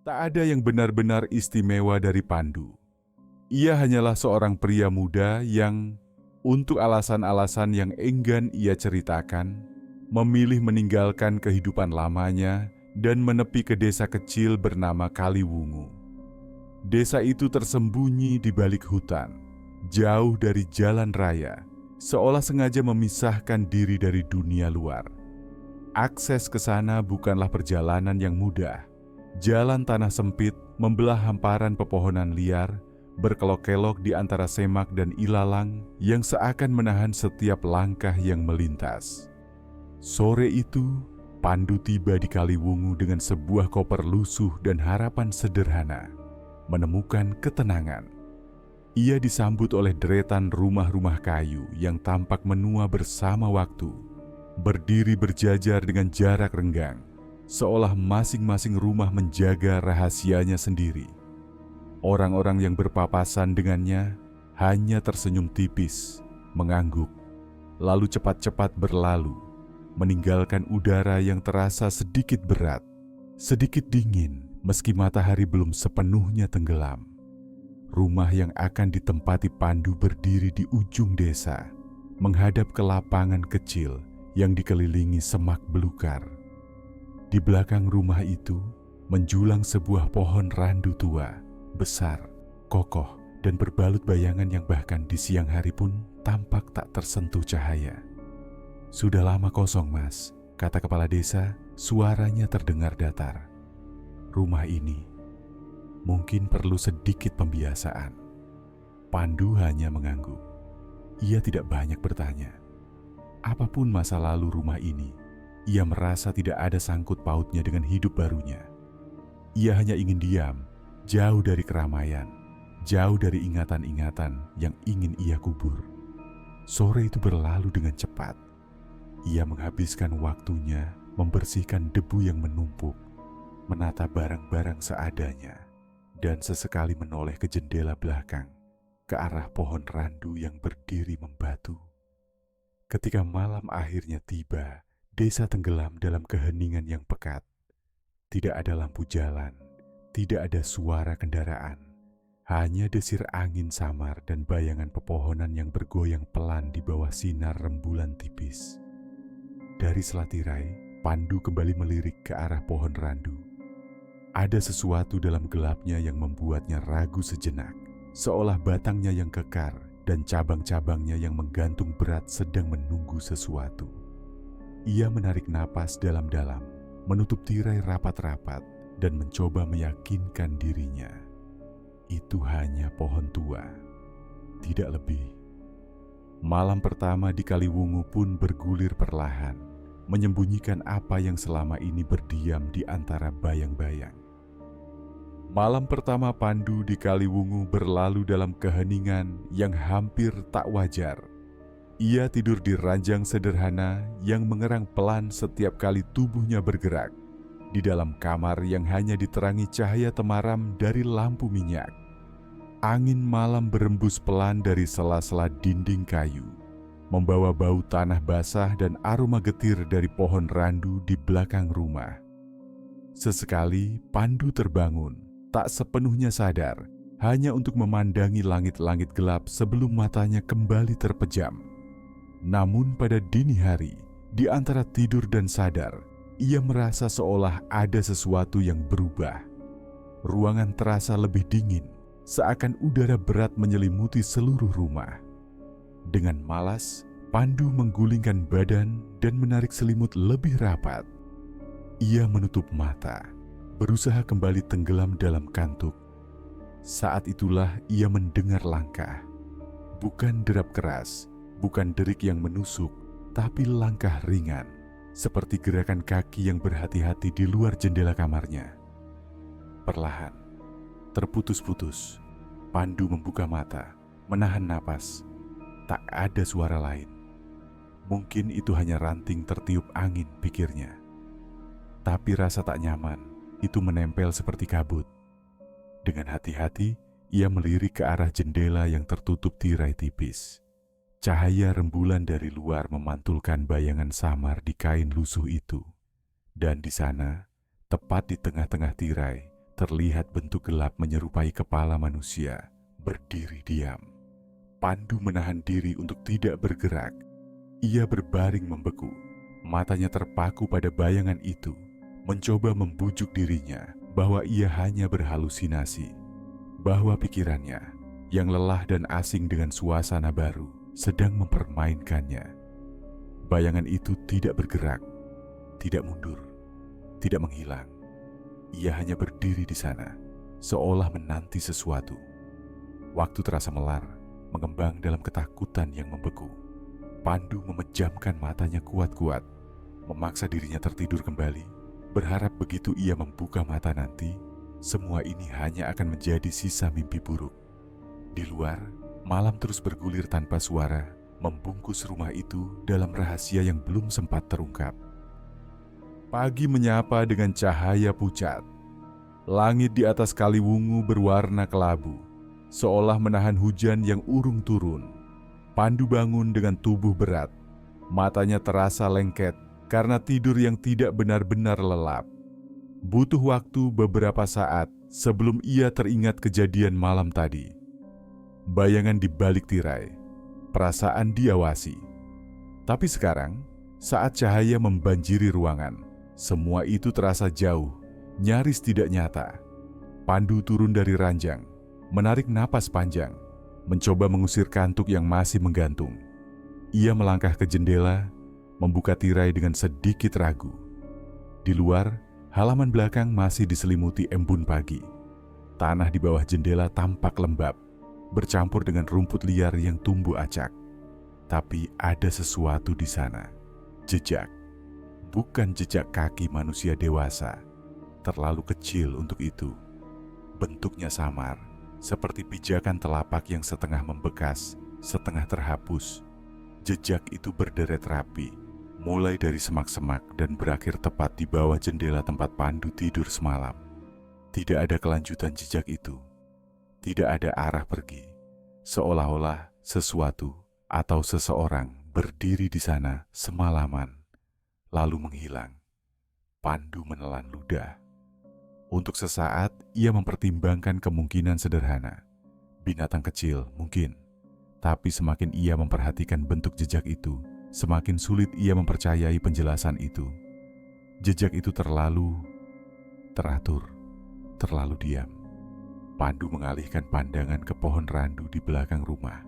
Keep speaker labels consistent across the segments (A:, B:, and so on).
A: Tak ada yang benar-benar istimewa dari Pandu. Ia hanyalah seorang pria muda yang, untuk alasan-alasan yang enggan ia ceritakan, memilih meninggalkan kehidupan lamanya dan menepi ke desa kecil bernama Kaliwungu. Desa itu tersembunyi di balik hutan, jauh dari jalan raya, seolah sengaja memisahkan diri dari dunia luar. Akses ke sana bukanlah perjalanan yang mudah. Jalan tanah sempit membelah hamparan pepohonan liar, berkelok-kelok di antara semak dan ilalang yang seakan menahan setiap langkah yang melintas. Sore itu, Pandu tiba di Kaliwungu dengan sebuah koper lusuh dan harapan sederhana, menemukan ketenangan. Ia disambut oleh deretan rumah-rumah kayu yang tampak menua bersama waktu, berdiri berjajar dengan jarak renggang, seolah masing-masing rumah menjaga rahasianya sendiri. Orang-orang yang berpapasan dengannya hanya tersenyum tipis, mengangguk, lalu cepat-cepat berlalu, meninggalkan udara yang terasa sedikit berat, sedikit dingin meski matahari belum sepenuhnya tenggelam. Rumah yang akan ditempati Pandu berdiri di ujung desa, menghadap ke lapangan kecil yang dikelilingi semak belukar. Di belakang rumah itu menjulang sebuah pohon randu tua, besar, kokoh, dan berbalut bayangan yang bahkan di siang hari pun tampak tak tersentuh cahaya. "Sudah lama kosong, Mas," kata kepala desa, suaranya terdengar datar. "Rumah ini mungkin perlu sedikit pembiasaan." Pandu hanya mengangguk. Ia tidak banyak bertanya. Apapun masa lalu rumah ini, ia merasa tidak ada sangkut pautnya dengan hidup barunya. Ia hanya ingin diam, jauh dari keramaian, jauh dari ingatan-ingatan yang ingin ia kubur. Sore itu berlalu dengan cepat. Ia menghabiskan waktunya membersihkan debu yang menumpuk, menata barang-barang seadanya, dan sesekali menoleh ke jendela belakang, ke arah pohon randu yang berdiri membatu. Ketika malam akhirnya tiba, desa tenggelam dalam keheningan yang pekat. Tidak ada lampu jalan, tidak ada suara kendaraan, hanya desir angin samar dan bayangan pepohonan yang bergoyang pelan di bawah sinar rembulan tipis. Dari selatirai, Pandu kembali melirik ke arah pohon randu. Ada sesuatu dalam gelapnya yang membuatnya ragu sejenak, seolah batangnya yang kekar dan cabang-cabangnya yang menggantung berat sedang menunggu sesuatu. Ia menarik napas dalam-dalam, menutup tirai rapat-rapat, dan mencoba meyakinkan dirinya. Itu hanya pohon tua, tidak lebih. Malam pertama di Kaliwungu pun bergulir perlahan, menyembunyikan apa yang selama ini berdiam di antara bayang-bayang. Malam pertama Pandu di Kaliwungu berlalu dalam keheningan yang hampir tak wajar. Ia tidur di ranjang sederhana yang mengerang pelan setiap kali tubuhnya bergerak, di dalam kamar yang hanya diterangi cahaya temaram dari lampu minyak. Angin malam berembus pelan dari sela-sela dinding kayu, membawa bau tanah basah dan aroma getir dari pohon randu di belakang rumah. Sesekali Pandu terbangun, tak sepenuhnya sadar, hanya untuk memandangi langit-langit gelap sebelum matanya kembali terpejam. Namun pada dini hari, di antara tidur dan sadar, ia merasa seolah ada sesuatu yang berubah. Ruangan terasa lebih dingin, seakan udara berat menyelimuti seluruh rumah. Dengan malas, Pandu menggulingkan badan dan menarik selimut lebih rapat. Ia menutup mata, berusaha kembali tenggelam dalam kantuk. Saat itulah ia mendengar langkah. Bukan derap keras, bukan derik yang menusuk, tapi langkah ringan, seperti gerakan kaki yang berhati-hati di luar jendela kamarnya. Perlahan, terputus-putus, Pandu membuka mata, menahan napas. Tak ada suara lain. Mungkin itu hanya ranting tertiup angin, pikirnya. Tapi rasa tak nyaman itu menempel seperti kabut. Dengan hati-hati, ia melirik ke arah jendela yang tertutup tirai tipis. Cahaya rembulan dari luar memantulkan bayangan samar di kain lusuh itu. Dan di sana, tepat di tengah-tengah tirai, Terlihat bentuk gelap menyerupai kepala manusia berdiri diam. Pandu menahan diri untuk tidak bergerak. Ia berbaring membeku, matanya terpaku pada bayangan itu, mencoba membujuk dirinya bahwa ia hanya berhalusinasi, bahwa pikirannya yang lelah dan asing dengan suasana baru sedang mempermainkannya. Bayangan itu tidak bergerak, tidak mundur, tidak menghilang. Ia hanya berdiri di sana, seolah menanti sesuatu. Waktu terasa melar, mengembang dalam ketakutan yang membeku. Pandu memejamkan matanya kuat-kuat, memaksa dirinya tertidur kembali, berharap begitu ia membuka mata nanti, semua ini hanya akan menjadi sisa mimpi buruk. Di luar, malam terus bergulir tanpa suara, membungkus rumah itu dalam rahasia yang belum sempat terungkap. Pagi menyapa dengan cahaya pucat. Langit di atas Kaliwungu berwarna kelabu, seolah menahan hujan yang urung turun. Pandu bangun dengan tubuh berat. Matanya terasa lengket karena tidur yang tidak benar-benar lelap. Butuh waktu beberapa saat sebelum ia teringat kejadian malam tadi. Bayangan di balik tirai, perasaan diawasi. Tapi sekarang, saat cahaya membanjiri ruangan, semua itu terasa jauh, nyaris tidak nyata. Pandu turun dari ranjang, menarik napas panjang, mencoba mengusir kantuk yang masih menggantung. Ia melangkah ke jendela, membuka tirai dengan sedikit ragu. Di luar, halaman belakang masih diselimuti embun pagi. Tanah di bawah jendela tampak lembab, bercampur dengan rumput liar yang tumbuh acak. Tapi ada sesuatu di sana, jejak. Bukan jejak kaki manusia dewasa, terlalu kecil untuk itu. Bentuknya samar, seperti pijakan telapak yang setengah membekas, setengah terhapus. Jejak itu berderet rapi, mulai dari semak-semak dan berakhir tepat di bawah jendela tempat Pandu tidur semalam. Tidak ada kelanjutan jejak itu, tidak ada arah pergi, seolah-olah sesuatu atau seseorang berdiri di sana semalaman, lalu menghilang. Pandu menelan ludah. Untuk sesaat, ia mempertimbangkan kemungkinan sederhana. Binatang kecil mungkin, tapi semakin ia memperhatikan bentuk jejak itu, semakin sulit ia mempercayai penjelasan itu. Jejak itu terlalu teratur, terlalu diam. Pandu mengalihkan pandangan ke pohon randu di belakang rumah.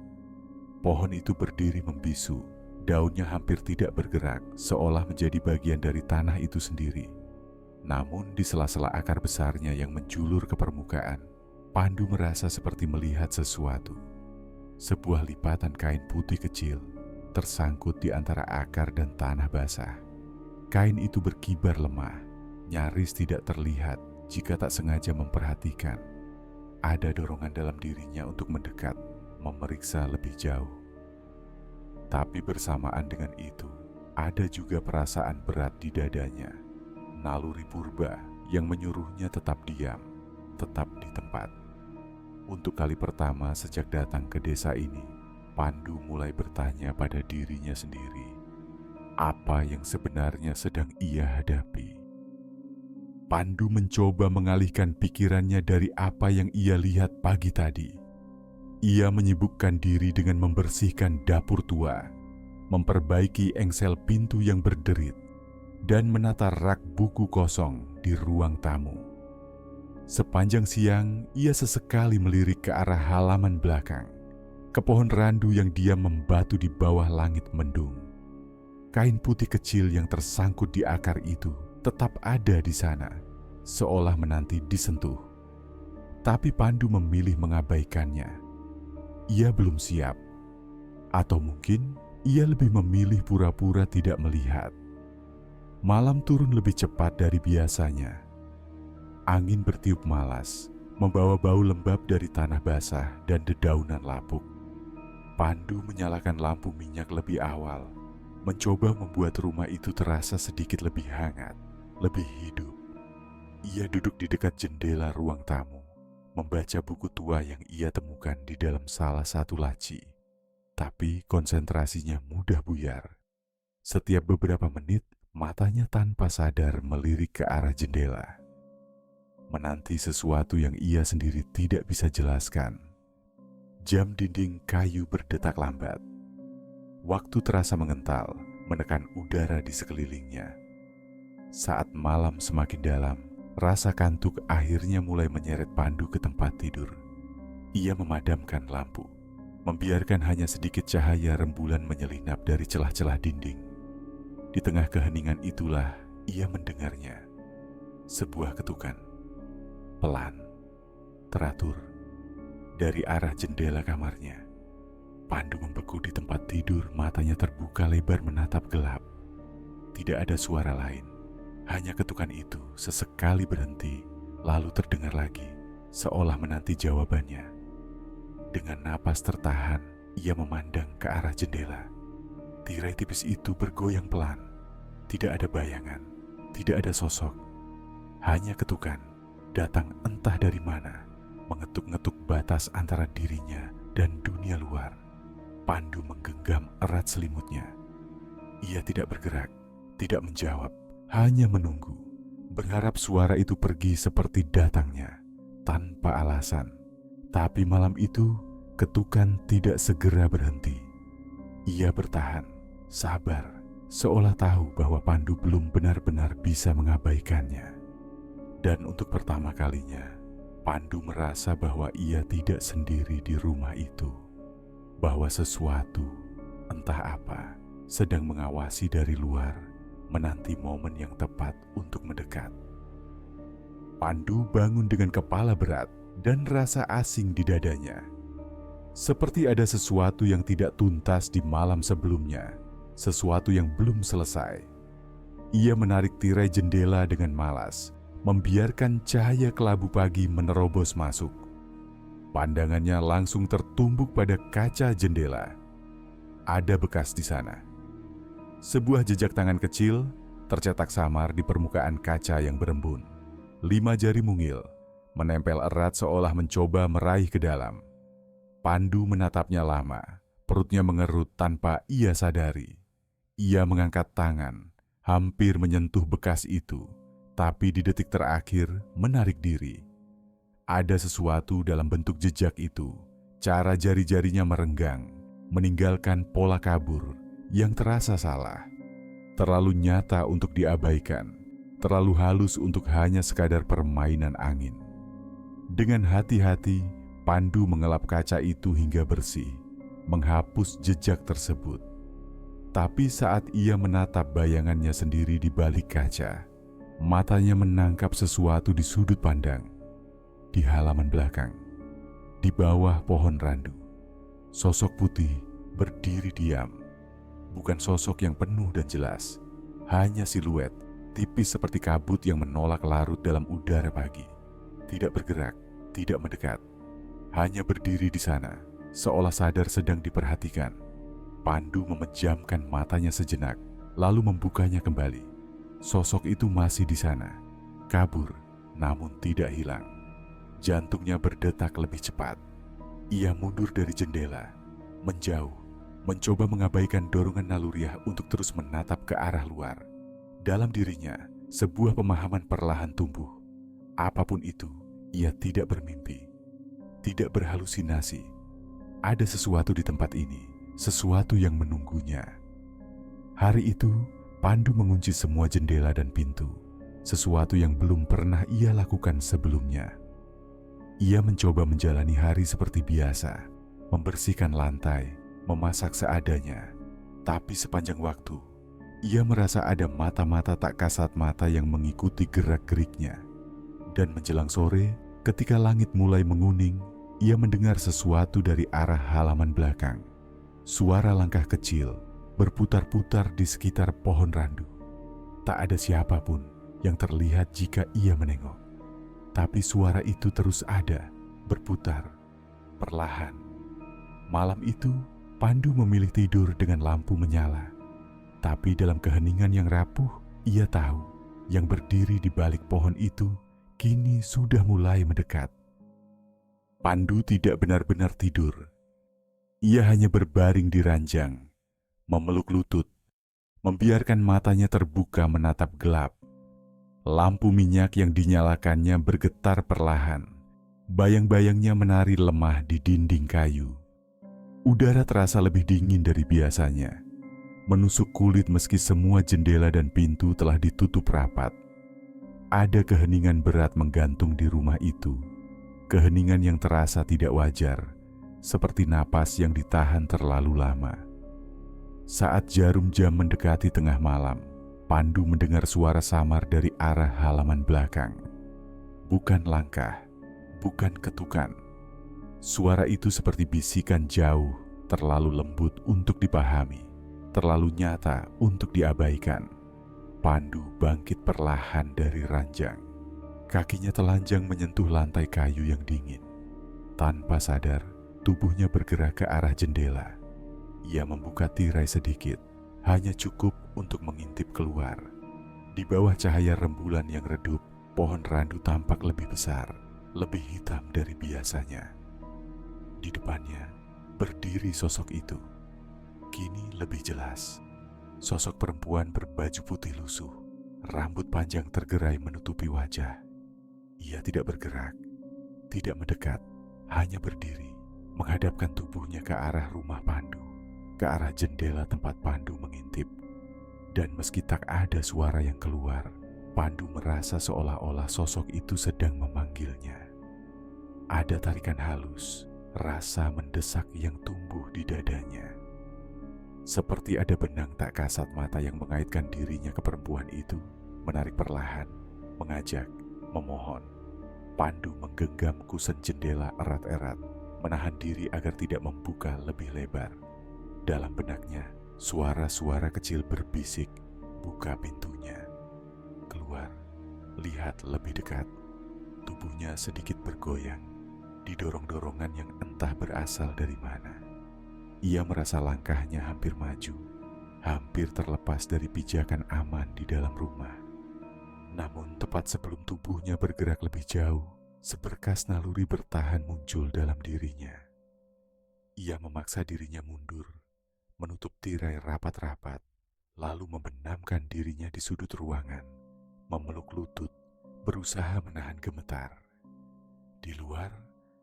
A: Pohon itu berdiri membisu. Daunnya hampir tidak bergerak, seolah menjadi bagian dari tanah itu sendiri. Namun di sela-sela akar besarnya yang menjulur ke permukaan, Pandu merasa seperti melihat sesuatu. Sebuah lipatan kain putih kecil tersangkut di antara akar dan tanah basah. Kain itu berkibar lemah, nyaris tidak terlihat jika tak sengaja memperhatikan. Ada dorongan dalam dirinya untuk mendekat, memeriksa lebih jauh. Tapi bersamaan dengan itu, ada juga perasaan berat di dadanya. Naluri purba yang menyuruhnya tetap diam, tetap di tempat. Untuk kali pertama sejak datang ke desa ini, Pandu mulai bertanya pada dirinya sendiri, apa yang sebenarnya sedang ia hadapi. Pandu mencoba mengalihkan pikirannya dari apa yang ia lihat pagi tadi. Ia menyibukkan diri dengan membersihkan dapur tua, memperbaiki engsel pintu yang berderit, dan menata rak buku kosong di ruang tamu. Sepanjang siang, ia sesekali melirik ke arah halaman belakang, ke pohon randu yang diam membatu di bawah langit mendung. Kain putih kecil yang tersangkut di akar itu tetap ada di sana, seolah menanti disentuh. Tapi Pandu memilih mengabaikannya. Ia belum siap, atau mungkin ia lebih memilih pura-pura tidak melihat. Malam turun lebih cepat dari biasanya. Angin bertiup malas, membawa bau lembab dari tanah basah dan dedaunan lapuk. Pandu menyalakan lampu minyak lebih awal, mencoba membuat rumah itu terasa sedikit lebih hangat, lebih hidup. Ia duduk di dekat jendela ruang tamu, membaca buku tua yang ia temukan di dalam salah satu laci. Tapi konsentrasinya mudah buyar. Setiap beberapa menit, matanya tanpa sadar melirik ke arah jendela. menanti sesuatu yang ia sendiri tidak bisa jelaskan. Jam dinding kayu berdetak lambat. Waktu terasa mengental, menekan udara di sekelilingnya. Saat malam semakin dalam, rasa kantuk akhirnya mulai menyeret Pandu ke tempat tidur. Ia memadamkan lampu, membiarkan hanya sedikit cahaya rembulan menyelinap dari celah-celah dinding. Di tengah keheningan itulah ia mendengarnya. Sebuah ketukan, pelan, teratur, dari arah jendela kamarnya. Pandu membeku di tempat tidur, matanya terbuka lebar menatap gelap. Tidak ada suara lain, hanya ketukan itu sesekali berhenti, lalu terdengar lagi, seolah menanti jawabannya. Dengan napas tertahan, ia memandang ke arah jendela. Tirai tipis itu bergoyang pelan. Tidak ada bayangan, tidak ada sosok. Hanya ketukan, datang entah dari mana, mengetuk-ngetuk batas antara dirinya dan dunia luar. Pandu menggenggam erat selimutnya. Ia tidak bergerak, tidak menjawab, hanya menunggu. Berharap suara itu pergi seperti datangnya, tanpa alasan. Tapi malam itu, ketukan tidak segera berhenti. Ia bertahan, sabar, seolah tahu bahwa Pandu belum benar-benar bisa mengabaikannya. Dan untuk pertama kalinya, Pandu merasa bahwa ia tidak sendiri di rumah itu. Bahwa sesuatu, entah apa, sedang mengawasi dari luar, menanti momen yang tepat untuk mendekat. Pandu bangun dengan kepala berat dan rasa asing di dadanya. Seperti ada sesuatu yang tidak tuntas di malam sebelumnya, sesuatu yang belum selesai. Ia menarik tirai jendela dengan malas, membiarkan cahaya kelabu pagi menerobos masuk. Pandangannya langsung tertumbuk pada kaca jendela. Ada bekas di sana. Sebuah jejak tangan kecil tercetak samar di permukaan kaca yang berembun. 5 jari mungil menempel erat seolah mencoba meraih ke dalam. Pandu menatapnya lama, perutnya mengerut tanpa ia sadari. Ia mengangkat tangan, hampir menyentuh bekas itu, tapi di detik terakhir menarik diri. Ada sesuatu dalam bentuk jejak itu. Cara jari-jarinya merenggang, meninggalkan pola kabur yang terasa salah. Terlalu nyata untuk diabaikan, terlalu halus untuk hanya sekadar permainan angin. Dengan hati-hati, Pandu mengelap kaca itu hingga bersih, menghapus jejak tersebut. Tapi saat ia menatap bayangannya sendiri di balik kaca, matanya menangkap sesuatu di sudut pandang. Di halaman belakang, di bawah pohon randu, sosok putih berdiri diam. Bukan sosok yang penuh dan jelas, hanya siluet tipis seperti kabut yang menolak larut dalam udara pagi. Tidak bergerak, tidak mendekat, hanya berdiri di sana, seolah sadar sedang diperhatikan. Pandu memejamkan matanya sejenak, lalu membukanya kembali. Sosok itu masih di sana, kabur, namun tidak hilang. Jantungnya berdetak lebih cepat. Ia mundur dari jendela, menjauh, mencoba mengabaikan dorongan naluriah untuk terus menatap ke arah luar. Dalam dirinya, sebuah pemahaman perlahan tumbuh. Apapun itu, ia tidak bermimpi, tidak berhalusinasi. Ada sesuatu di tempat ini, sesuatu yang menunggunya. Hari itu, Pandu mengunci semua jendela dan pintu, sesuatu yang belum pernah ia lakukan sebelumnya. Ia mencoba menjalani hari seperti biasa, membersihkan lantai, memasak seadanya. Tapi sepanjang waktu, ia merasa ada mata-mata tak kasat mata yang mengikuti gerak-geriknya. Dan menjelang sore, ketika langit mulai menguning, ia mendengar sesuatu dari arah halaman belakang. Suara langkah kecil berputar-putar di sekitar pohon randu. Tak ada siapapun yang terlihat jika ia menengok. Tapi suara itu terus ada, berputar, perlahan. Malam itu, Pandu memilih tidur dengan lampu menyala. Tapi dalam keheningan yang rapuh, ia tahu yang berdiri di balik pohon itu kini sudah mulai mendekat. Pandu tidak benar-benar tidur. Ia hanya berbaring di ranjang, memeluk lutut, membiarkan matanya terbuka menatap gelap. Lampu minyak yang dinyalakannya bergetar perlahan. Bayang-bayangnya menari lemah di dinding kayu. Udara terasa lebih dingin dari biasanya, menusuk kulit meski semua jendela dan pintu telah ditutup rapat. Ada keheningan berat menggantung di rumah itu. Keheningan yang terasa tidak wajar, seperti napas yang ditahan terlalu lama. Saat jarum jam mendekati tengah malam, Pandu mendengar suara samar dari arah halaman belakang. Bukan langkah, bukan ketukan. Suara itu seperti bisikan jauh, terlalu lembut untuk dipahami, terlalu nyata untuk diabaikan. Pandu bangkit perlahan dari ranjang. Kakinya telanjang menyentuh lantai kayu yang dingin. Tanpa sadar, tubuhnya bergerak ke arah jendela. Ia membuka tirai sedikit, hanya cukup untuk mengintip keluar. Di bawah cahaya rembulan yang redup, pohon randu tampak lebih besar, lebih hitam dari biasanya. Di depannya, berdiri sosok itu. Kini lebih jelas. Sosok perempuan berbaju putih lusuh, rambut panjang tergerai menutupi wajah. Ia tidak bergerak, tidak mendekat, hanya berdiri, menghadapkan tubuhnya ke arah rumah Pandu, ke arah jendela tempat Pandu mengintip. Dan meski tak ada suara yang keluar, Pandu merasa seolah-olah sosok itu sedang memanggilnya. Ada tarikan halus, rasa mendesak yang tumbuh di dadanya. Seperti ada benang tak kasat mata yang mengaitkan dirinya ke perempuan itu, menarik perlahan, mengajak, memohon. Pandu menggenggam kusen jendela erat-erat, menahan diri agar tidak membuka lebih lebar. Dalam benaknya, suara-suara kecil berbisik, buka pintunya. Keluar, lihat lebih dekat. Tubuhnya sedikit bergoyang, didorong-dorongan yang entah berasal dari mana. Ia merasa langkahnya hampir maju, hampir terlepas dari pijakan aman di dalam rumah. Namun tepat sebelum tubuhnya bergerak lebih jauh, seberkas naluri bertahan muncul dalam dirinya. Ia memaksa dirinya mundur, menutup tirai rapat-rapat, lalu membenamkan dirinya di sudut ruangan, memeluk lutut, berusaha menahan gemetar. Di luar,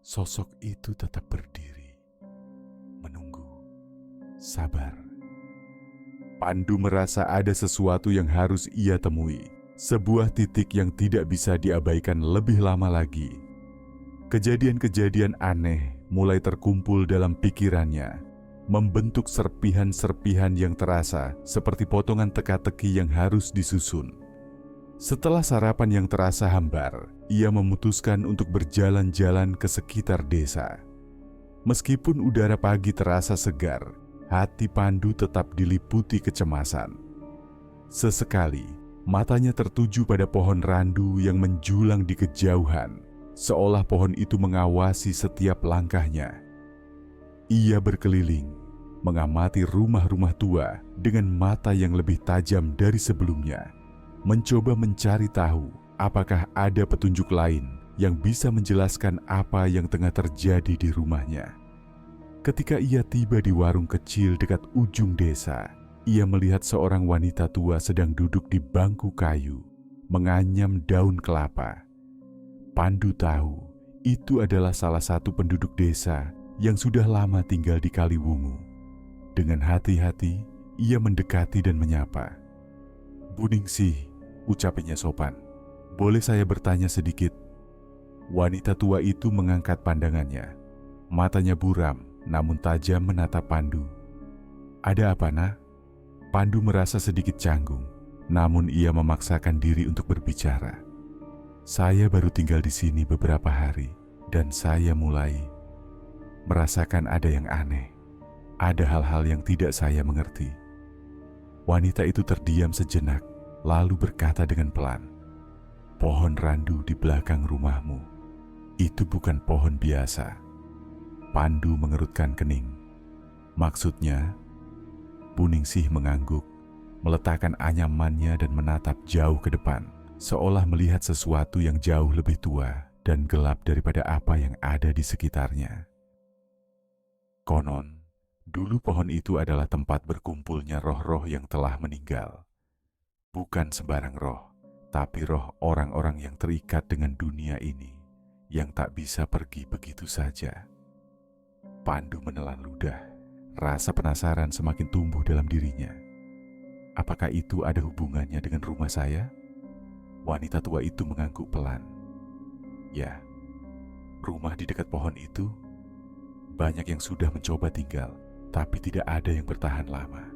A: sosok itu tetap berdiri, menunggu, sabar. Pandu merasa ada sesuatu yang harus ia temui, sebuah titik yang tidak bisa diabaikan lebih lama lagi. Kejadian-kejadian aneh mulai terkumpul dalam pikirannya, membentuk serpihan-serpihan yang terasa seperti potongan teka-teki yang harus disusun. Setelah sarapan yang terasa hambar, ia memutuskan untuk berjalan-jalan ke sekitar desa. Meskipun udara pagi terasa segar, hati Pandu tetap diliputi kecemasan. Sesekali, matanya tertuju pada pohon randu yang menjulang di kejauhan, seolah pohon itu mengawasi setiap langkahnya. Ia berkeliling, mengamati rumah-rumah tua dengan mata yang lebih tajam dari sebelumnya, mencoba mencari tahu apakah ada petunjuk lain yang bisa menjelaskan apa yang tengah terjadi di rumahnya. Ketika ia tiba di warung kecil dekat ujung desa, ia melihat seorang wanita tua sedang duduk di bangku kayu, menganyam daun kelapa. Pandu tahu itu adalah salah satu penduduk desa yang sudah lama tinggal di Kaliwungu. Dengan hati-hati, ia mendekati dan menyapa. "Bu Ningsih," ucapnya sopan. "Boleh saya bertanya sedikit?" Wanita tua itu mengangkat pandangannya. Matanya buram, namun tajam menatap Pandu. "Ada apa, Nak?" Pandu merasa sedikit canggung, namun ia memaksakan diri untuk berbicara. "Saya baru tinggal di sini beberapa hari, dan saya mulai merasakan ada yang aneh. Ada hal-hal yang tidak saya mengerti." Wanita itu terdiam sejenak, lalu berkata dengan pelan, "Pohon randu di belakang rumahmu, itu bukan pohon biasa." Pandu mengerutkan kening. "Maksudnya?" Bu Ningsih mengangguk, meletakkan anyamannya dan menatap jauh ke depan, seolah melihat sesuatu yang jauh lebih tua dan gelap daripada apa yang ada di sekitarnya. Konon, dulu pohon itu adalah tempat berkumpulnya roh-roh yang telah meninggal. Bukan sembarang roh, tapi roh orang-orang yang terikat dengan dunia ini, yang tak bisa pergi begitu saja. Pandu menelan ludah, rasa penasaran semakin tumbuh dalam dirinya. Apakah itu ada hubungannya dengan rumah saya? Wanita tua itu mengangguk pelan. Ya, rumah di dekat pohon itu, banyak yang sudah mencoba tinggal, tapi tidak ada yang bertahan lama.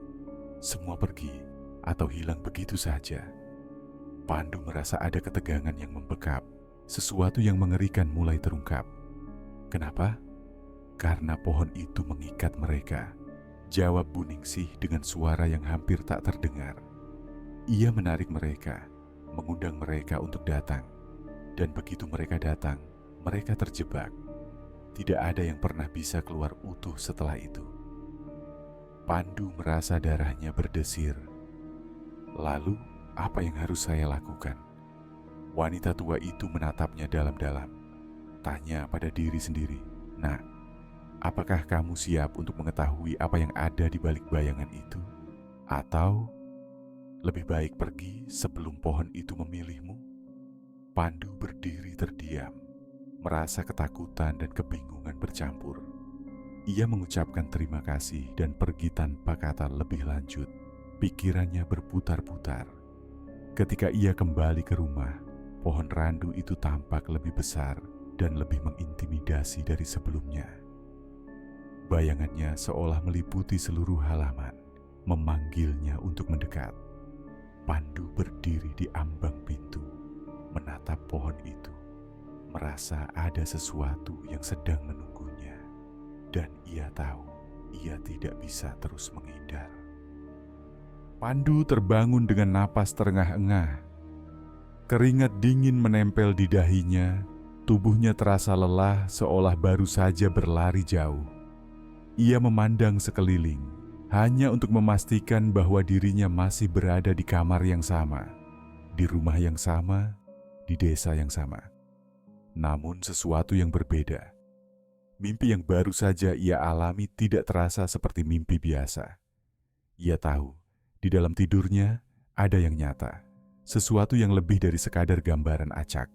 A: Semua pergi atau hilang begitu saja. Pandu merasa ada ketegangan yang membekap, sesuatu yang mengerikan mulai terungkap. Kenapa? Karena pohon itu mengikat mereka, jawab Buningsih dengan suara yang hampir tak terdengar. Ia menarik mereka, mengundang mereka untuk datang. Dan begitu mereka datang, mereka terjebak. Tidak ada yang pernah bisa keluar utuh setelah itu. Pandu merasa darahnya berdesir. Lalu, apa yang harus saya lakukan? Wanita tua itu menatapnya dalam-dalam. Tanya pada diri sendiri, "Nak, apakah kamu siap untuk mengetahui apa yang ada di balik bayangan itu? Atau lebih baik pergi sebelum pohon itu memilihmu?" Pandu berdiri terdiam, merasa ketakutan dan kebingungan bercampur. Ia mengucapkan terima kasih dan pergi tanpa kata lebih lanjut. Pikirannya berputar-putar. Ketika ia kembali ke rumah, pohon randu itu tampak lebih besar dan lebih mengintimidasi dari sebelumnya. Bayangannya seolah meliputi seluruh halaman, memanggilnya untuk mendekat. Pandu berdiri di ambang pintu, menatap pohon itu, merasa ada sesuatu yang sedang menunggunya, dan ia tahu ia tidak bisa terus menghindar. Pandu terbangun dengan napas terengah-engah. Keringat dingin menempel di dahinya, tubuhnya terasa lelah seolah baru saja berlari jauh. Ia memandang sekeliling, hanya untuk memastikan bahwa dirinya masih berada di kamar yang sama, di rumah yang sama, di desa yang sama. Namun sesuatu yang berbeda. Mimpi yang baru saja ia alami tidak terasa seperti mimpi biasa. Ia tahu, di dalam tidurnya ada yang nyata, sesuatu yang lebih dari sekadar gambaran acak.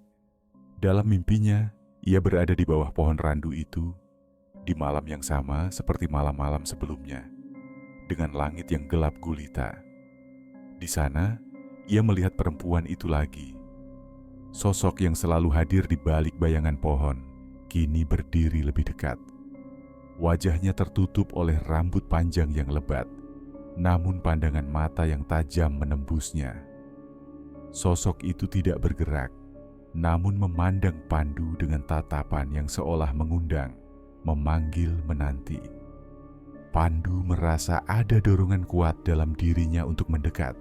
A: Dalam mimpinya, ia berada di bawah pohon randu itu, di malam yang sama seperti malam-malam sebelumnya, dengan langit yang gelap gulita. Di sana, ia melihat perempuan itu lagi. Sosok yang selalu hadir di balik bayangan pohon, kini berdiri lebih dekat. Wajahnya tertutup oleh rambut panjang yang lebat, namun pandangan mata yang tajam menembusnya. Sosok itu tidak bergerak, namun memandang Pandu dengan tatapan yang seolah mengundang, memanggil, menanti. Pandu merasa ada dorongan kuat dalam dirinya untuk mendekat,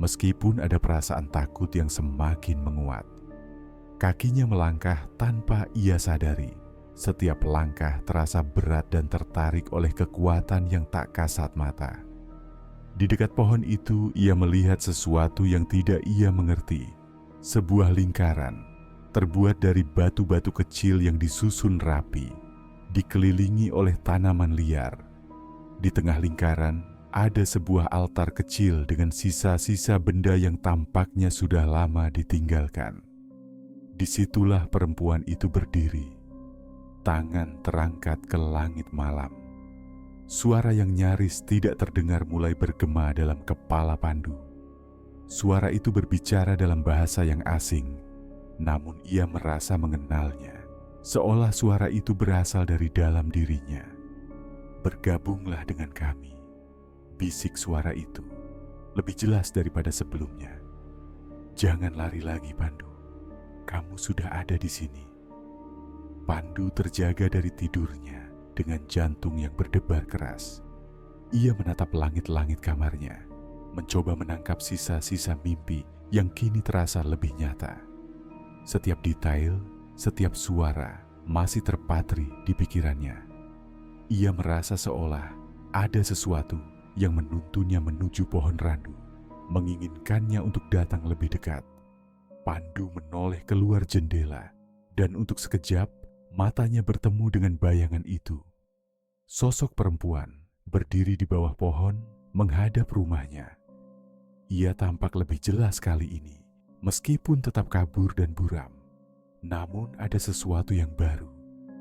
A: meskipun ada perasaan takut yang semakin menguat. Kakinya melangkah tanpa ia sadari. Setiap langkah terasa berat dan tertarik oleh kekuatan yang tak kasat mata. Di dekat pohon itu, ia melihat sesuatu yang tidak ia mengerti. Sebuah lingkaran, terbuat dari batu-batu kecil yang disusun rapi, dikelilingi oleh tanaman liar. Di tengah lingkaran, ada sebuah altar kecil dengan sisa-sisa benda yang tampaknya sudah lama ditinggalkan. Disitulah perempuan itu berdiri, tangan terangkat ke langit malam. Suara yang nyaris tidak terdengar mulai bergema dalam kepala Pandu. Suara itu berbicara dalam bahasa yang asing, namun ia merasa mengenalnya, seolah suara itu berasal dari dalam dirinya. "Bergabunglah dengan kami," bisik suara itu, lebih jelas daripada sebelumnya. "Jangan lari lagi, Pandu. Kamu sudah ada di sini." Pandu terjaga dari tidurnya dengan jantung yang berdebar keras. Ia menatap langit-langit kamarnya, mencoba menangkap sisa-sisa mimpi yang kini terasa lebih nyata. Setiap detail, setiap suara masih terpatri di pikirannya. Ia merasa seolah ada sesuatu yang menuntunnya menuju pohon randu, menginginkannya untuk datang lebih dekat. Pandu menoleh keluar jendela, dan untuk sekejap matanya bertemu dengan bayangan itu. Sosok perempuan berdiri di bawah pohon menghadap rumahnya. Ia tampak lebih jelas kali ini, Meskipun tetap kabur dan buram, namun ada sesuatu yang baru,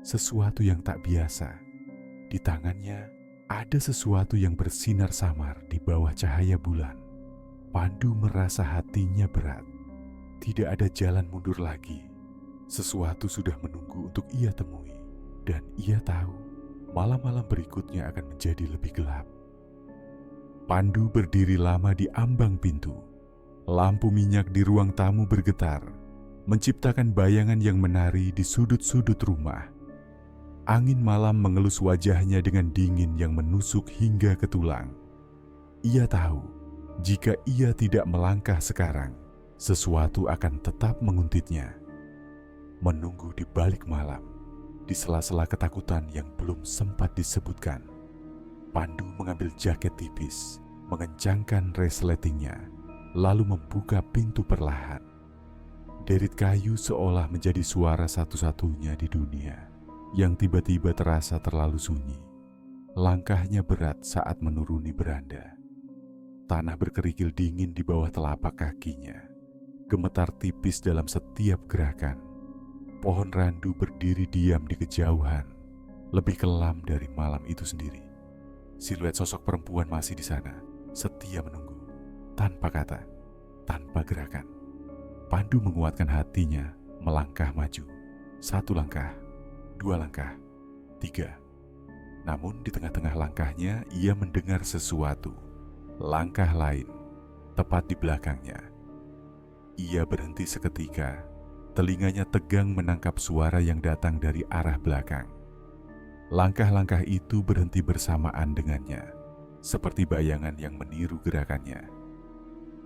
A: sesuatu yang tak biasa. Di tangannya ada sesuatu yang bersinar samar di bawah cahaya bulan. Pandu merasa hatinya berat. Tidak ada jalan mundur lagi. Sesuatu sudah menunggu untuk ia temui. Dan ia tahu malam-malam berikutnya akan menjadi lebih gelap. Pandu berdiri lama di ambang pintu. Lampu minyak di ruang tamu bergetar, menciptakan bayangan yang menari di sudut-sudut rumah. Angin malam mengelus wajahnya dengan dingin yang menusuk hingga ke tulang. Ia tahu, jika ia tidak melangkah sekarang, sesuatu akan tetap menguntitnya. Menunggu di balik malam, di sela-sela ketakutan yang belum sempat disebutkan, Pandu mengambil jaket tipis, mengencangkan resletingnya, lalu membuka pintu perlahan. Derit kayu seolah menjadi suara satu-satunya di dunia yang tiba-tiba terasa terlalu sunyi. Langkahnya berat saat menuruni beranda. Tanah berkerikil dingin di bawah telapak kakinya, gemetar tipis dalam setiap gerakan. Pohon randu berdiri diam di kejauhan, lebih kelam dari malam itu sendiri. Siluet sosok perempuan masih di sana, setia menunggu. Tanpa kata, tanpa gerakan, Pandu menguatkan hatinya melangkah maju. 1 langkah, 2 langkah, 3. Namun di tengah-tengah langkahnya ia mendengar sesuatu. Langkah lain, tepat di belakangnya. Ia berhenti seketika, telinganya tegang menangkap suara yang datang dari arah belakang. Langkah-langkah itu berhenti bersamaan dengannya, seperti bayangan yang meniru gerakannya.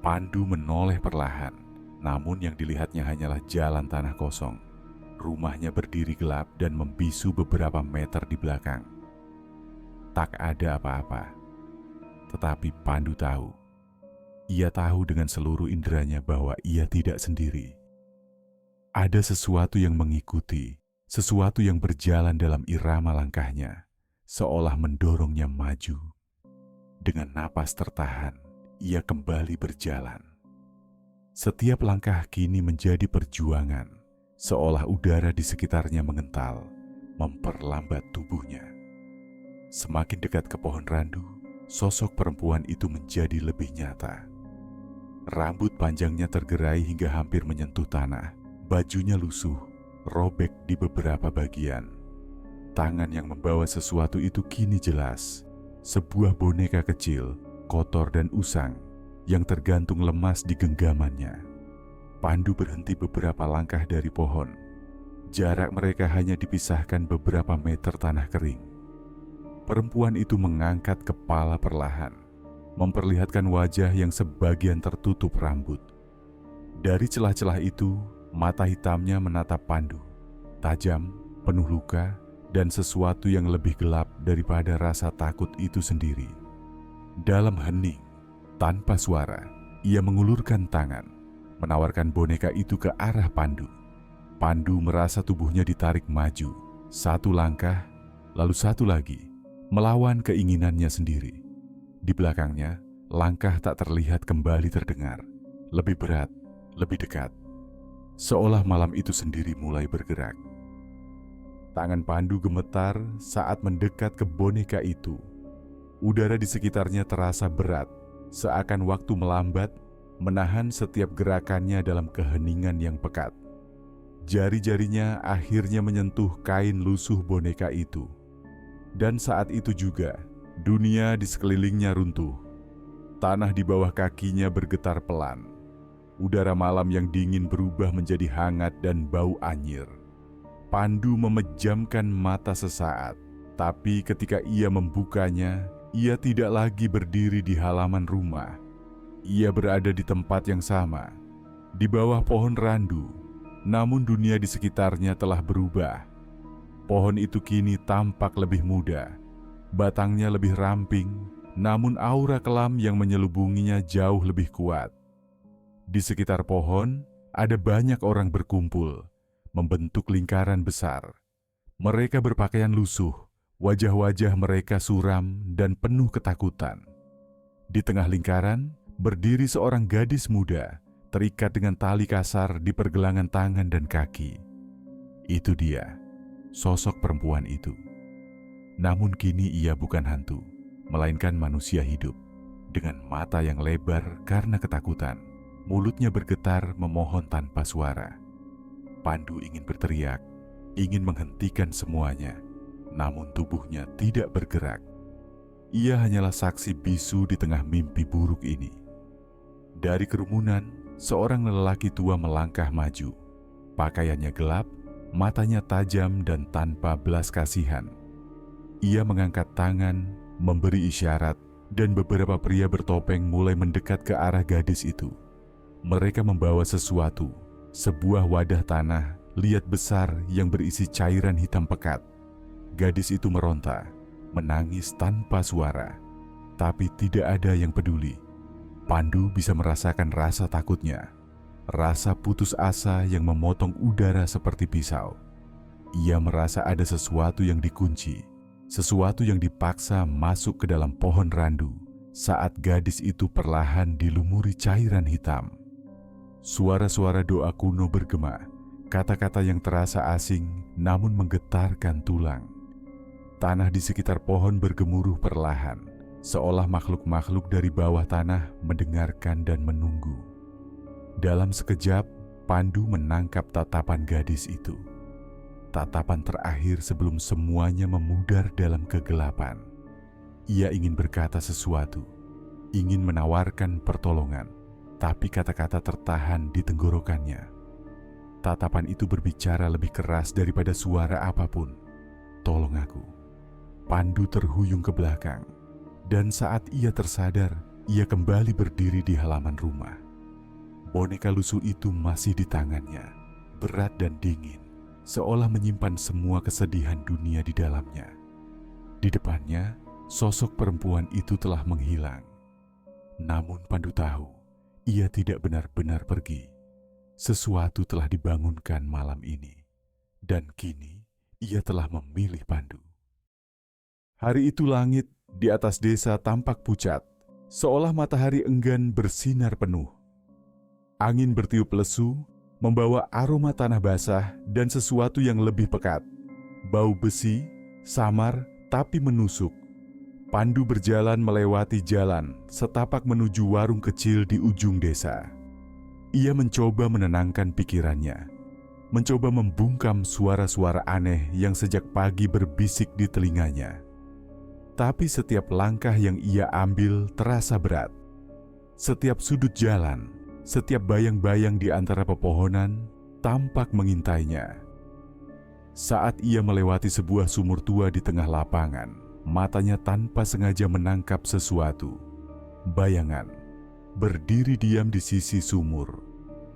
A: Pandu menoleh perlahan, namun yang dilihatnya hanyalah jalan tanah kosong. Rumahnya berdiri gelap dan membisu beberapa meter di belakang. Tak ada apa-apa. Tetapi Pandu tahu. Ia tahu dengan seluruh inderanya bahwa ia tidak sendiri. Ada sesuatu yang mengikuti, sesuatu yang berjalan dalam irama langkahnya, seolah mendorongnya maju. Dengan napas tertahan, ia kembali berjalan. Setiap langkah kini menjadi perjuangan, seolah udara di sekitarnya mengental, memperlambat tubuhnya. Semakin dekat ke pohon randu, sosok perempuan itu menjadi lebih nyata. Rambut panjangnya tergerai hingga hampir menyentuh tanah, bajunya lusuh, robek di beberapa bagian. Tangan yang membawa sesuatu itu kini jelas, sebuah boneka kecil, kotor dan usang, yang tergantung lemas di genggamannya. Pandu berhenti beberapa langkah dari pohon. Jarak mereka hanya dipisahkan beberapa meter tanah kering. Perempuan itu mengangkat kepala perlahan, memperlihatkan wajah yang sebagian tertutup rambut. Dari celah-celah itu, mata hitamnya menatap Pandu, tajam, penuh luka, dan sesuatu yang lebih gelap daripada rasa takut itu sendiri. Dalam hening, tanpa suara, ia mengulurkan tangan, menawarkan boneka itu ke arah Pandu. Pandu merasa tubuhnya ditarik maju, 1 langkah, lalu 1 lagi, melawan keinginannya sendiri. Di belakangnya, langkah tak terlihat kembali terdengar, lebih berat, lebih dekat. Seolah malam itu sendiri mulai bergerak. Tangan Pandu gemetar saat mendekat ke boneka itu. Udara di sekitarnya terasa berat, seakan waktu melambat, menahan setiap gerakannya dalam keheningan yang pekat. Jari-jarinya akhirnya menyentuh kain lusuh boneka itu. Dan saat itu juga, dunia di sekelilingnya runtuh. Tanah di bawah kakinya bergetar pelan. Udara malam yang dingin berubah menjadi hangat dan bau anyir. Pandu memejamkan mata sesaat, tapi ketika ia membukanya, ia tidak lagi berdiri di halaman rumah. Ia berada di tempat yang sama, di bawah pohon randu, namun dunia di sekitarnya telah berubah. Pohon itu kini tampak lebih muda, batangnya lebih ramping, namun aura kelam yang menyelubunginya jauh lebih kuat. Di sekitar pohon, ada banyak orang berkumpul, membentuk lingkaran besar. Mereka berpakaian lusuh, wajah-wajah mereka suram dan penuh ketakutan. Di tengah lingkaran, berdiri seorang gadis muda, terikat dengan tali kasar di pergelangan tangan dan kaki. Itu dia, sosok perempuan itu. Namun kini ia bukan hantu, melainkan manusia hidup. Dengan mata yang lebar karena ketakutan, mulutnya bergetar memohon tanpa suara. Pandu ingin berteriak, ingin menghentikan semuanya, namun tubuhnya tidak bergerak. Ia hanyalah saksi bisu di tengah mimpi buruk ini. Dari kerumunan, seorang lelaki tua melangkah maju. Pakaiannya gelap, matanya tajam dan tanpa belas kasihan. Ia mengangkat tangan, memberi isyarat, dan beberapa pria bertopeng mulai mendekat ke arah gadis itu. Mereka membawa sesuatu, sebuah wadah tanah liat besar yang berisi cairan hitam pekat. Gadis itu meronta, menangis tanpa suara, tapi tidak ada yang peduli. Pandu bisa merasakan rasa takutnya, rasa putus asa yang memotong udara seperti pisau. Ia merasa ada sesuatu yang dikunci, sesuatu yang dipaksa masuk ke dalam pohon randu saat gadis itu perlahan dilumuri cairan hitam. Suara-suara doa kuno bergema, kata-kata yang terasa asing namun menggetarkan tulang. Tanah di sekitar pohon bergemuruh perlahan, seolah makhluk-makhluk dari bawah tanah mendengarkan dan menunggu. Dalam sekejap, Pandu menangkap tatapan gadis itu. Tatapan terakhir sebelum semuanya memudar dalam kegelapan. Ia ingin berkata sesuatu, ingin menawarkan pertolongan, tapi kata-kata tertahan di tenggorokannya. Tatapan itu berbicara lebih keras daripada suara apapun. "Tolong aku." Pandu terhuyung ke belakang, dan saat ia tersadar, ia kembali berdiri di halaman rumah. Boneka lusuh itu masih di tangannya, berat dan dingin, seolah menyimpan semua kesedihan dunia di dalamnya. Di depannya, sosok perempuan itu telah menghilang. Namun Pandu tahu, ia tidak benar-benar pergi. Sesuatu telah dibangunkan malam ini, dan kini ia telah memilih Pandu. Hari itu langit di atas desa tampak pucat, seolah matahari enggan bersinar penuh. Angin bertiup lesu, membawa aroma tanah basah dan sesuatu yang lebih pekat. Bau besi, samar, tapi menusuk. Pandu berjalan melewati jalan, setapak menuju warung kecil di ujung desa. Ia mencoba menenangkan pikirannya, mencoba membungkam suara-suara aneh yang sejak pagi berbisik di telinganya. Tapi setiap langkah yang ia ambil terasa berat. Setiap sudut jalan, setiap bayang-bayang di antara pepohonan tampak mengintainya. Saat ia melewati sebuah sumur tua di tengah lapangan, matanya tanpa sengaja menangkap sesuatu. Bayangan berdiri diam di sisi sumur.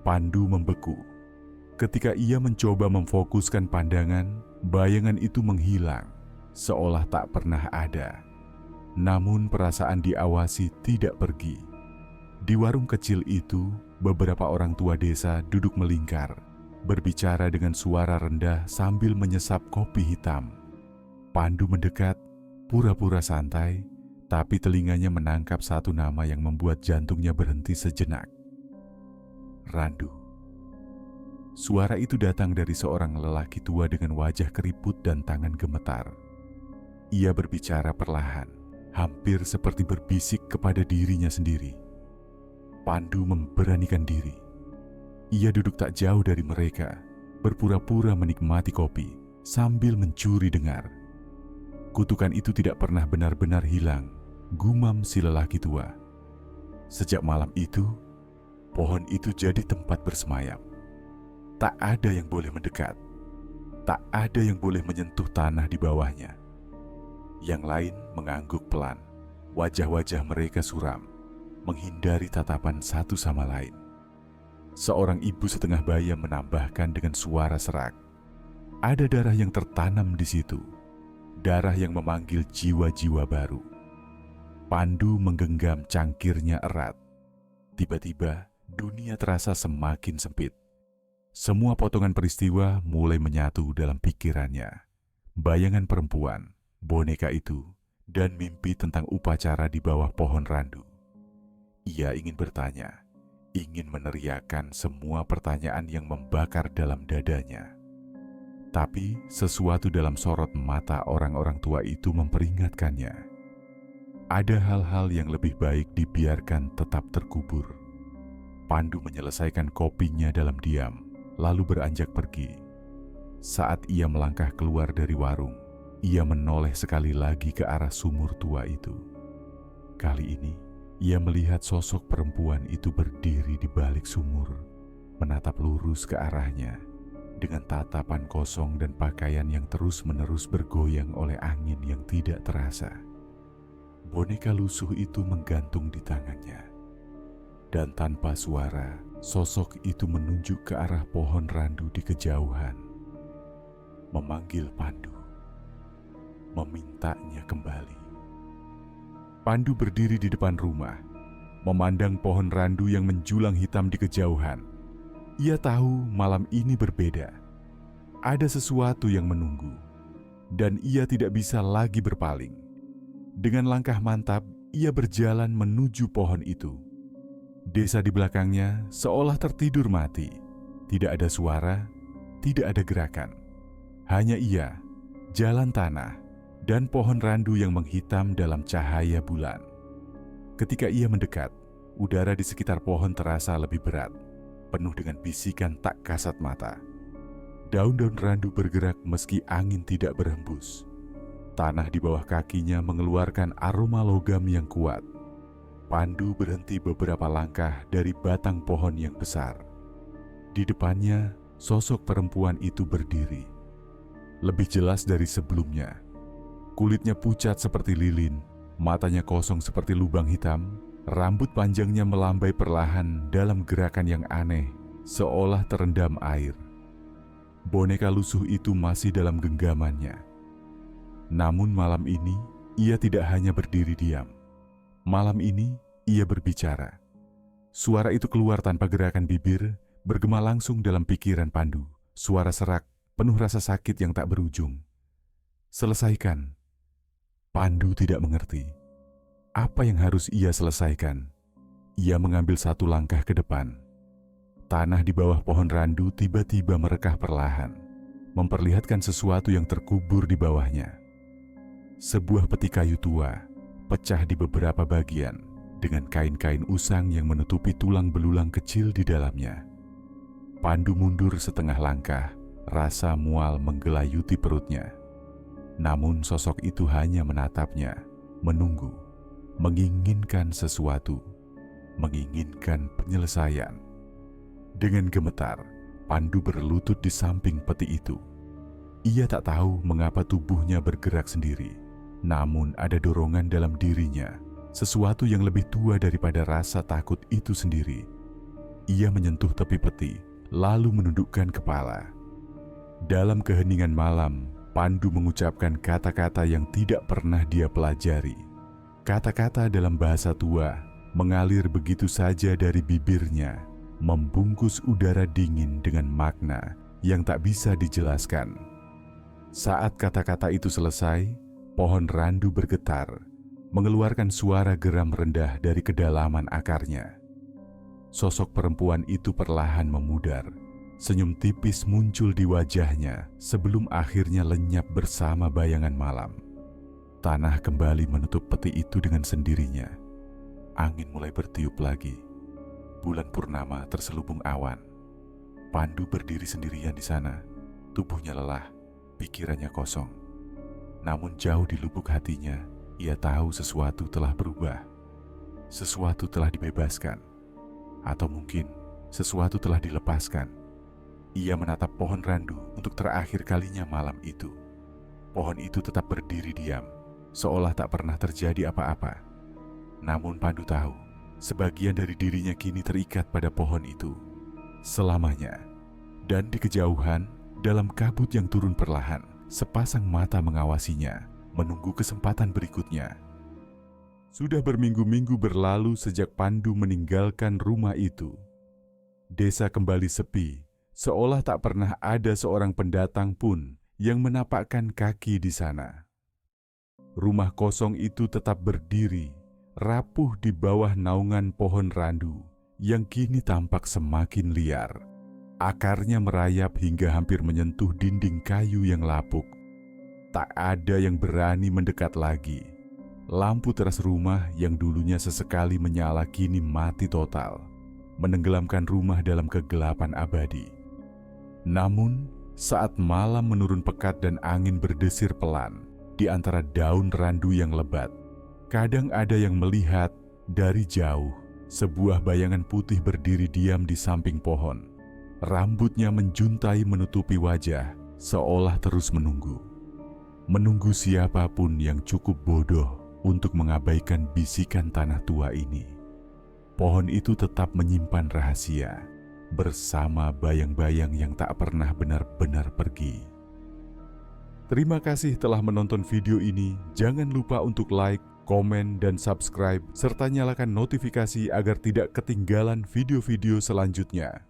A: Pandu membeku. Ketika ia mencoba memfokuskan pandangan, bayangan itu menghilang, seolah tak pernah ada. Namun perasaan diawasi tidak pergi. Di warung kecil itu, beberapa orang tua desa duduk melingkar, berbicara dengan suara rendah sambil menyesap kopi hitam. Pandu mendekat, pura-pura santai, tapi telinganya menangkap satu nama yang membuat jantungnya berhenti sejenak. Randu. Suara itu datang dari seorang lelaki tua dengan wajah keriput dan tangan gemetar. Ia berbicara perlahan, hampir seperti berbisik kepada dirinya sendiri. Pandu memberanikan diri. Ia duduk tak jauh dari mereka, berpura-pura menikmati kopi sambil mencuri dengar. Kutukan itu tidak pernah benar-benar hilang, gumam si lelaki tua. Sejak malam itu, pohon itu jadi tempat bersemayam. Tak ada yang boleh mendekat, tak ada yang boleh menyentuh tanah di bawahnya. Yang lain mengangguk pelan, wajah-wajah mereka suram, menghindari tatapan satu sama lain. Seorang ibu setengah bayam menambahkan dengan suara serak, "Ada darah yang tertanam di situ, darah yang memanggil jiwa-jiwa baru." Pandu menggenggam cangkirnya erat. Tiba-tiba, dunia terasa semakin sempit. Semua potongan peristiwa mulai menyatu dalam pikirannya. Bayangan perempuan, boneka itu, dan mimpi tentang upacara di bawah pohon randu. Ia ingin bertanya, ingin meneriakkan semua pertanyaan yang membakar dalam dadanya. Tapi sesuatu dalam sorot mata orang-orang tua itu memperingatkannya. Ada hal-hal yang lebih baik dibiarkan tetap terkubur. Pandu menyelesaikan kopinya dalam diam, lalu beranjak pergi. Saat ia melangkah keluar dari warung, ia menoleh sekali lagi ke arah sumur tua itu. Kali ini, ia melihat sosok perempuan itu berdiri di balik sumur, menatap lurus ke arahnya, dengan tatapan kosong dan pakaian yang terus-menerus bergoyang oleh angin yang tidak terasa. Boneka lusuh itu menggantung di tangannya. Dan tanpa suara, sosok itu menunjuk ke arah pohon randu di kejauhan. Memanggil Pandu. Memintanya kembali. Pandu berdiri di depan rumah, memandang pohon randu yang menjulang hitam di kejauhan. Ia tahu malam ini berbeda. Ada sesuatu yang menunggu, dan ia tidak bisa lagi berpaling. Dengan langkah mantap, ia berjalan menuju pohon itu. Desa di belakangnya seolah tertidur mati. Tidak ada suara, tidak ada gerakan. Hanya ia, jalan tanah, dan pohon randu yang menghitam dalam cahaya bulan. Ketika ia mendekat, udara di sekitar pohon terasa lebih berat, penuh dengan bisikan tak kasat mata. Daun-daun randu bergerak meski angin tidak berhembus. Tanah di bawah kakinya mengeluarkan aroma logam yang kuat. Pandu berhenti beberapa langkah dari batang pohon yang besar. Di depannya, sosok perempuan itu berdiri. Lebih jelas dari sebelumnya. Kulitnya pucat seperti lilin, matanya kosong seperti lubang hitam, rambut panjangnya melambai perlahan dalam gerakan yang aneh, seolah terendam air. Boneka lusuh itu masih dalam genggamannya. Namun malam ini, ia tidak hanya berdiri diam. Malam ini, ia berbicara. Suara itu keluar tanpa gerakan bibir, bergema langsung dalam pikiran Pandu. Suara serak, penuh rasa sakit yang tak berujung. Selesaikan. Pandu tidak mengerti. Apa yang harus ia selesaikan? Ia mengambil satu langkah ke depan. Tanah di bawah pohon randu tiba-tiba merekah perlahan, memperlihatkan sesuatu yang terkubur di bawahnya. Sebuah peti kayu tua, pecah di beberapa bagian, dengan kain-kain usang yang menutupi tulang belulang kecil di dalamnya. Pandu mundur setengah langkah, rasa mual menggelayuti perutnya. Namun sosok itu hanya menatapnya, menunggu, menginginkan sesuatu, menginginkan penyelesaian. Dengan gemetar, Pandu berlutut di samping peti itu. Ia tak tahu mengapa tubuhnya bergerak sendiri, namun ada dorongan dalam dirinya, sesuatu yang lebih tua daripada rasa takut itu sendiri. Ia menyentuh tepi peti, lalu menundukkan kepala. Dalam keheningan malam, Pandu mengucapkan kata-kata yang tidak pernah dia pelajari. Kata-kata dalam bahasa tua mengalir begitu saja dari bibirnya, membungkus udara dingin dengan makna yang tak bisa dijelaskan. Saat kata-kata itu selesai, pohon randu bergetar, mengeluarkan suara geram rendah dari kedalaman akarnya. Sosok perempuan itu perlahan memudar. Senyum tipis muncul di wajahnya sebelum akhirnya lenyap bersama bayangan malam. Tanah kembali menutup peti itu dengan sendirinya. Angin mulai bertiup lagi. Bulan purnama terselubung awan. Pandu berdiri sendirian di sana. Tubuhnya lelah, pikirannya kosong. Namun jauh di lubuk hatinya, ia tahu sesuatu telah berubah. Sesuatu telah dibebaskan. Atau mungkin sesuatu telah dilepaskan. Ia menatap pohon randu untuk terakhir kalinya malam itu. Pohon itu tetap berdiri diam, seolah tak pernah terjadi apa-apa. Namun Pandu tahu, sebagian dari dirinya kini terikat pada pohon itu. Selamanya. Dan di kejauhan, dalam kabut yang turun perlahan, sepasang mata mengawasinya, menunggu kesempatan berikutnya. Sudah berminggu-minggu berlalu sejak Pandu meninggalkan rumah itu. Desa kembali sepi, seolah tak pernah ada seorang pendatang pun yang menapakkan kaki di sana. Rumah kosong itu tetap berdiri, rapuh di bawah naungan pohon randu yang kini tampak semakin liar. Akarnya merayap hingga hampir menyentuh dinding kayu yang lapuk. Tak ada yang berani mendekat lagi. Lampu teras rumah yang dulunya sesekali menyala kini mati total, menenggelamkan rumah dalam kegelapan abadi. Namun, saat malam menurun pekat dan angin berdesir pelan di antara daun randu yang lebat, kadang ada yang melihat dari jauh sebuah bayangan putih berdiri diam di samping pohon. Rambutnya menjuntai menutupi wajah, seolah terus menunggu. Menunggu siapapun yang cukup bodoh untuk mengabaikan bisikan tanah tua ini. Pohon itu tetap menyimpan rahasia bersama bayang-bayang yang tak pernah benar-benar pergi. Terima kasih telah menonton video ini. Jangan lupa untuk like, komen, dan subscribe, serta nyalakan notifikasi agar tidak ketinggalan video-video selanjutnya.